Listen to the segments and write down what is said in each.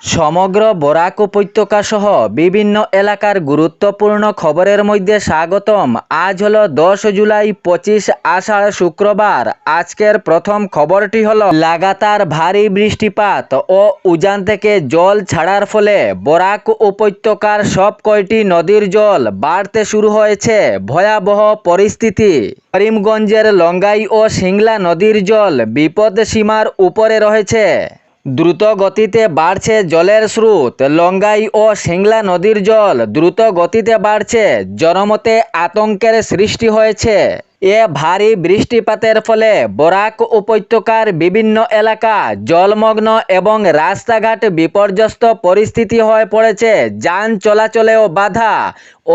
সমগ্র বরাক উপত্যকা সহ বিভিন্ন এলাকার গুরুত্বপূর্ণ খবরের মধ্যে স্বাগতম। আজ হলো 10 জুলাই 25 আষাঢ় শুক্রবার। আজকের প্রথম খবরটি হলো লাগাতার ভারী বৃষ্টিপাত ও উজান থেকে জল ছাড়ার ফলে বরাক উপত্যকার সব কয়টি নদীর জল বাড়তে শুরু হয়েছে। ভয়াবহ পরিস্থিতি। করিমগঞ্জের লঙ্গাই ও সিংলা নদীর জল বিপদসীমার উপরে রয়েছে। দ্রুত গতিতে বাড়ছে জলের স্রোত। লঙ্গাই ও সিংলা নদীর জল দ্রুত গতিতে বাড়ছে, জনমতে আতঙ্কের সৃষ্টি হয়েছে। এ ভারী বৃষ্টিপাতের ফলে বরাক উপত্যকার বিভিন্ন এলাকা জলমগ্ন এবং রাস্তাঘাট বিপর্যস্ত পরিস্থিতি হয়ে পড়েছে। যান চলাচলেও বাধা,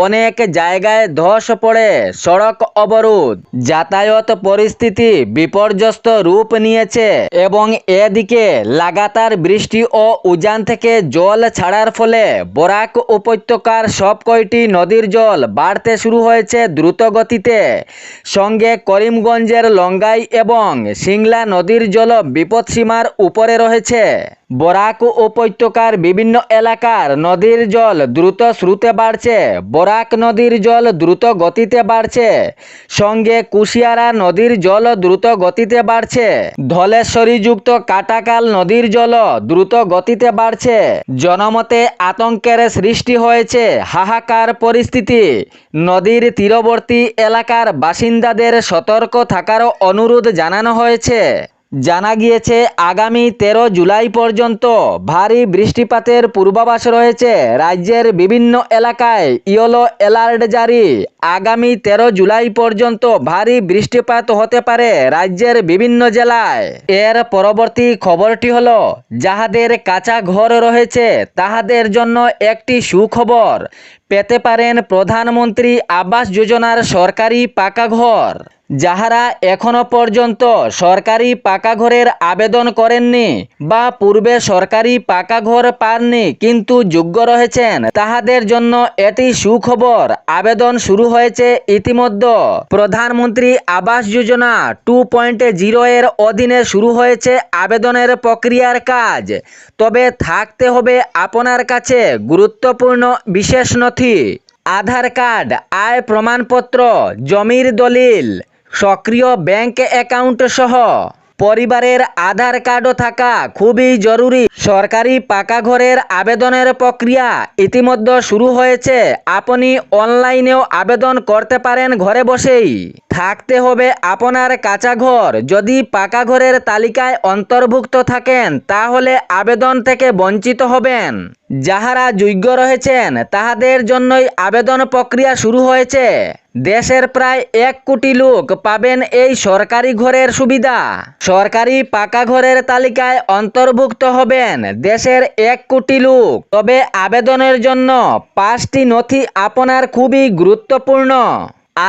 অনেক জায়গায় ধস পড়ে, সড়ক অবরোধ, যাতায়াত পরিস্থিতি বিপর্যস্ত রূপ নিয়েছে। এবং এদিকে লাগাতার বৃষ্টি ও উজান থেকে জল ছাড়ার ফলে বরাক উপত্যকার সব কয়টি নদীর জল বাড়তে শুরু হয়েছে দ্রুত গতিতে। সঙ্গে করিমগঞ্জের লঙ্গাই এবং সিংলা নদীর জল বিপদসীমার উপরে রয়েছে। বরাক উপত্যকার বিভিন্ন এলাকার নদীর জল দ্রুত স্রোতে বাড়ছে। বরাক নদীর জল দ্রুত গতিতে বাড়ছে। সঙ্গে কুশিয়ারা নদীর জল দ্রুত গতিতে বাড়ছে। ধলেশ্বরীযুক্ত কাটাকাল নদীর জল দ্রুত গতিতে বাড়ছে। জনমতে আতঙ্কের সৃষ্টি হয়েছে। হাহাকার পরিস্থিতি। নদীর তীরবর্তী এলাকার বাসিন্দাদের সতর্ক থাকারও অনুরোধ জানানো হয়েছে। জানা গিয়েছে আগামী 13 জুলাই পর্যন্ত ভারী বৃষ্টিপাতের পূর্বাভাস রয়েছে। রাজ্যের বিভিন্ন এলাকায় ইয়েলো অ্যালার্ট জারি। আগামী 13 জুলাই পর্যন্ত ভারী বৃষ্টিপাত হতে পারে রাজ্যের বিভিন্ন জেলায়। এর পরবর্তী খবরটি হলো, যাহাদের কাঁচা ঘর রয়েছে তাহাদের জন্য একটি সুখবর। পেতে পারেন প্রধানমন্ত্রী আবাস যোজনার সরকারি পাকা ঘর। যাহারা এখনো পর্যন্ত সরকারি পাকা ঘরের আবেদন করেননি বা পূর্বে সরকারি পাকা ঘর পাননি কিন্তু যোগ্য রয়েছেন, তাহাদের জন্য এটি সুখবর। আবেদন শুরু হয়েছে ইতিমধ্যে। প্রধানমন্ত্রী আবাস যোজনা 2.0 এর অধীনে শুরু হয়েছে আবেদনের প্রক্রিয়ার কাজ। তবে থাকতে হবে আপনার কাছে গুরুত্বপূর্ণ বিশেষ নথি: আধার কার্ড, আয় প্রমাণপত্র, জমির দলিল, সক্রিয় ব্যাংক অ্যাকাউন্ট সহ পরিবারের আধার কার্ডও থাকা খুবই জরুরি। সরকারি পাকা ঘরের আবেদনের প্রক্রিয়া ইতিমধ্যে শুরু হয়েছে। আপনি অনলাইনেও আবেদন করতে পারেন ঘরে বসেই। থাকতে হবে আপনার কাঁচা ঘর। যদি পাকা ঘরের তালিকায় অন্তর্ভুক্ত থাকেন তাহলে আবেদন থেকে বঞ্চিত হবেন। যাহারা যোগ্য রয়েছেন তাহাদের জন্যই আবেদন প্রক্রিয়া শুরু হয়েছে। দেশের প্রায় 1 কোটি লোক পাবেন এই সরকারি ঘরের সুবিধা। সরকারি পাকা ঘরের তালিকায় অন্তর্ভুক্ত হবেন দেশের 1 কোটি লোক। তবে আবেদনের জন্য 5টি নথি আপনার খুবই গুরুত্বপূর্ণ: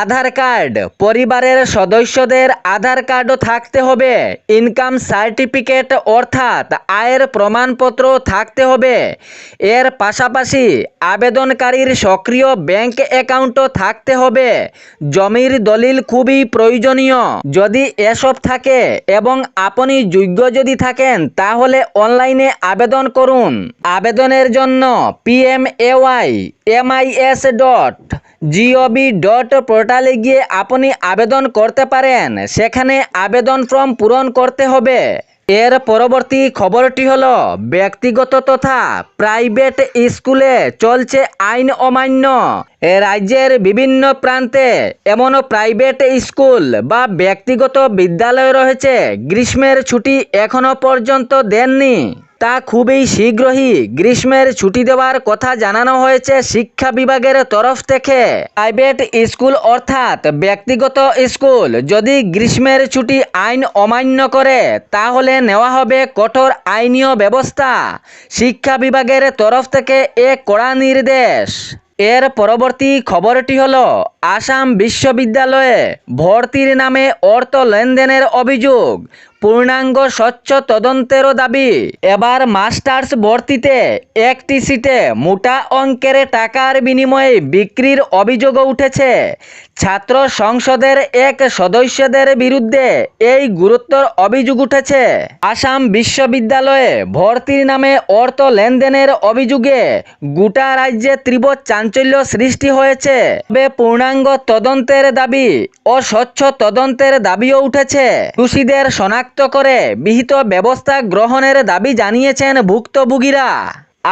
আধার কার্ড, পরিবারের সদস্যদের আধার কার্ডও থাকতে হবে। ইনকাম সার্টিফিকেট অর্থাৎ আয়ের প্রমাণপত্র থাকতে হবে। এর পাশাপাশি আবেদনকারীর সক্রিয় ব্যাংক অ্যাকাউন্টও থাকতে হবে। জমির দলিল খুবই প্রয়োজনীয়। যদি এসব থাকে এবং আপনি যোগ্য যদি থাকেন তাহলে অনলাইনে আবেদন করুন। আবেদনের জন্য pmais.gov. পোর্টালে গিয়ে আপনি আবেদন করতে পারেন। সেখানে আবেদন ফর্ম পূরণ করতে হবে। এর পরবর্তী খবরটি হলো, ব্যক্তিগত তথা প্রাইভেট স্কুলে চলছে আইন অমান্য। রাজ্যের বিভিন্ন প্রান্তে এমনও প্রাইভেট স্কুল বা ব্যক্তিগত বিদ্যালয় রয়েছে গ্রীষ্মের ছুটি এখনো পর্যন্ত দেননি। তা খুবই শীঘ্রই গ্রীষ্মের ছুটি দেওয়ার কথা জানানো হয়েছে শিক্ষা বিভাগের তরফ থেকে। প্রাইভেট স্কুল অর্থাৎ ব্যক্তিগত স্কুল যদি গ্রীষ্মের ছুটি আইন অমান্য করে তাহলে নেওয়া হবে কঠোর আইনীয় ব্যবস্থা। শিক্ষা বিভাগের তরফ থেকে এক কড়া নির্দেশ। এর পরবর্তী খবরটি হলো, আসাম বিশ্ববিদ্যালয়ে ভর্তির নামে অর্থ লেনদেনের অভিযোগ। পূর্ণাঙ্গ স্বচ্ছ তদন্তেরও দাবি। এবার মাস্টার্স ভর্তিতে একটি সিটে মোটা অঙ্কের টাকার বিনিময়ে বিক্রির অভিযোগও উঠেছে। ছাত্র সংসদের এক সদস্যদের বিরুদ্ধে এই গুরুতর অভিযোগ উঠেছে। আসাম বিশ্ববিদ্যালয়ে ভর্তির নামে অর্থ লেনদেনের অভিযোগে গোটা রাজ্যে তীব্র চাঞ্চল্য সৃষ্টি হয়েছে। তবে পূর্ণাঙ্গ তদন্তের দাবি ও স্বচ্ছ তদন্তের দাবিও উঠেছে। দোষীদের শনাক্ত করে বিহিত ব্যবস্থা গ্রহণের দাবি জানিয়েছেন ভুক্তভোগীরা।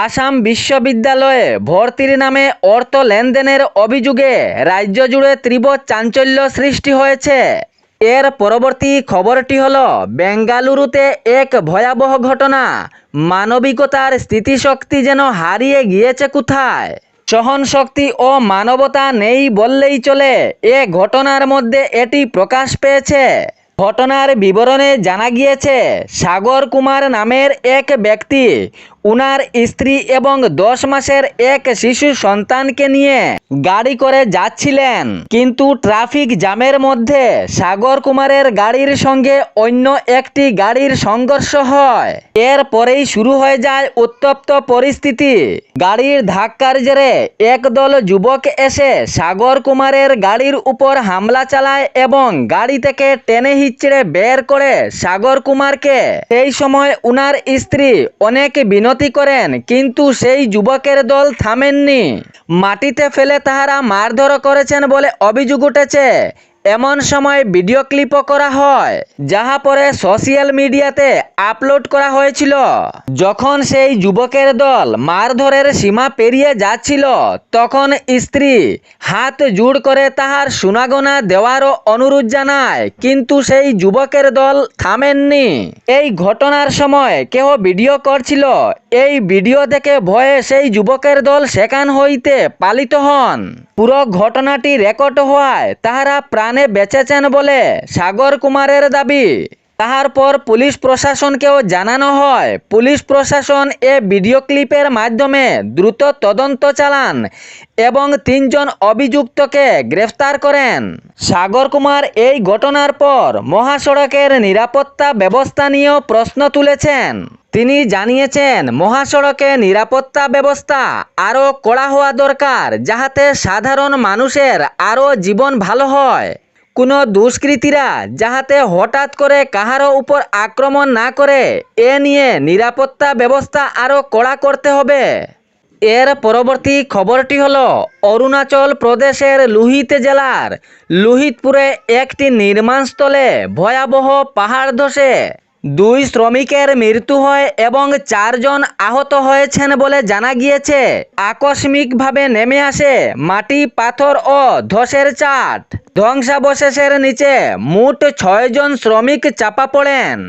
আসাম বিশ্ববিদ্যালয়ে ভর্তির নামে অর্থ লেনদেনের অভিযোগে রাজ্য জুড়ে তীব্র চাঞ্চল্য সৃষ্টি হয়েছে। এর পরবর্তী খবরটি হলো বেঙ্গালুরুতে এক ভয়াবহ ঘটনা। মানবিকতার স্থিতিশক্তি যেন হারিয়ে গিয়েছে কোথায়। সহনশক্তি ও মানবতা নেই বললেই চলে। এ ঘটনার মধ্যে এটি প্রকাশ পেয়েছে। ঘটনার বিবরণে জানা গিয়েছে, সাগর কুমার নামের এক ব্যক্তি উনার স্ত্রী এবং 10 মাসের এক শিশু সন্তানকে নিয়ে গাড়ি করে যাচ্ছিলেন। কিন্তু ট্রাফিক জ্যামের মধ্যে সাগর কুমারের গাড়ির সঙ্গে অন্য একটি গাড়ির সংঘর্ষ হয়। এরপরেই শুরু হয়ে যায় উত্তপ্ত পরিস্থিতি। গাড়ির ধাক্কার জেরে একদল যুবক এসে সাগর কুমারের গাড়ির উপর হামলা চালায় এবং গাড়ি থেকে টেনে হিচড়ে বের করে সাগর কুমারকে। সেই সময় উনার স্ত্রী অনেক বিনতি করেন, কিন্তু সেই যুবকের দল থামেননি। মাটিতে ফেলে তাহারা মারধর করেছেন বলে অভিযোগ উঠেছে। এমন সময় ভিডিও ক্লিপও করা হয়, যাহা পরে সোশ্যাল মিডিয়াতে আপলোড করা হয়েছিল। যখন সেই যুবকের দল মারধরের সীমা পেরিয়ে যাচ্ছিল, তখন স্ত্রী হাত জোড় করে তাহার সুনাগনা দেওয়ারও অনুরোধ জানায়, কিন্তু সেই যুবকের দল থামেননি। এই ঘটনার সময় কেহ ভিডিও করছিল। এই ভিডিও দেখে ভয়ে সেই যুবকের দল সেখান হইতে পালিত হন। পুরো ঘটনাটি রেকর্ড হওয়ায় তাহারা প্রাণে বেঁচেছেন বলে সাগর কুমারের দাবি। তাহার পর পুলিশ প্রশাসনকেও জানানো হয়। পুলিশ প্রশাসন এ ভিডিও ক্লিপের মাধ্যমে দ্রুত তদন্ত চালান এবং 3 জন অভিযুক্তকে গ্রেফতার করেন। সাগর কুমার এই ঘটনার পর মহাসড়কের নিরাপত্তা ব্যবস্থা নিয়েও প্রশ্ন তুলেছেন। তিনি জানিয়েছেন, মহাসড়কে নিরাপত্তা ব্যবস্থা আরও কড়া হওয়া দরকার, যাহাতে সাধারণ মানুষের আরও জীবন ভালো হয়। কোনো দুষ্কৃতীরা যাহাতে হঠাৎ করে কাহারও উপর আক্রমণ না করে, এ নিয়ে নিরাপত্তা ব্যবস্থা আরও কড়া করতে হবে। এর পরবর্তী খবরটি হলো, অরুণাচল প্রদেশের লোহিত জেলার লোহিতপুরে একটি নির্মাণস্থলে ভয়াবহ পাহাড় ধসে 2 শ্রমিকের মৃত্যু হয় এবং 4 জন আহত হয়েছেন বলে জানা গিয়েছে। আকস্মিকভাবে নেমে আসে মাটি, পাথর ও ধসের চাট। ধ্বংসাবশেষের নিচে মোট 6 জন শ্রমিক চাপা পড়েন।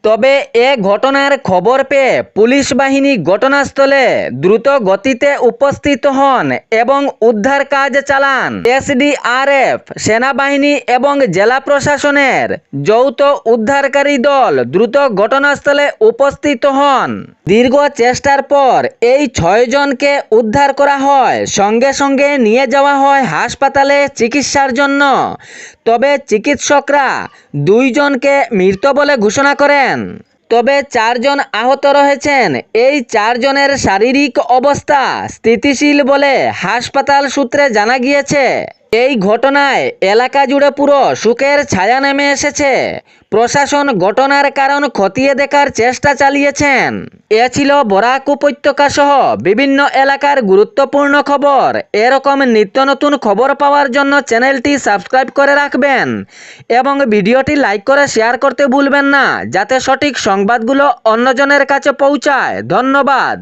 তবে এ ঘটনার খবর পেয়ে পুলিশ বাহিনী ঘটনাস্থলে দ্রুত গতিতে উপস্থিত হন এবং উদ্ধার কাজ চালান। এসডিআরএফ, সেনাবাহিনী এবং জেলা প্রশাসনের যৌথ উদ্ধারকারী দল দ্রুত ঘটনাস্থলে উপস্থিত হন। দীর্ঘ চেষ্টার পর এই 6 জনকে উদ্ধার করা হয়। সঙ্গে সঙ্গে নিয়ে যাওয়া হয় হাসপাতালে চিকিৎসার জন্য। তবে চিকিৎসকরা 2 জনকে মৃত বলে ঘোষণা করেন। তবে 4 জন আহত রয়েছেন। এই 4 জনের শারীরিক অবস্থা স্থিতিশীল বলে হাসপাতাল সূত্রে জানা গিয়েছে। এই ঘটনায় এলাকা জুড়ে পুরো শোকের ছায়া নেমে এসেছে। প্রশাসন ঘটনার কারণ খতিয়ে দেখার চেষ্টা চালিয়েছেন। এ ছিল বরাক উপত্যকা সহ বিভিন্ন এলাকার গুরুত্বপূর্ণ খবর। এরকম নিত্য নতুন খবর পাওয়ার জন্য চ্যানেলটি সাবস্ক্রাইব করে রাখবেন এবং ভিডিওটি লাইক করে শেয়ার করতে ভুলবেন না, যাতে সঠিক সংবাদগুলো অন্যজনের কাছে পৌঁছায়। ধন্যবাদ।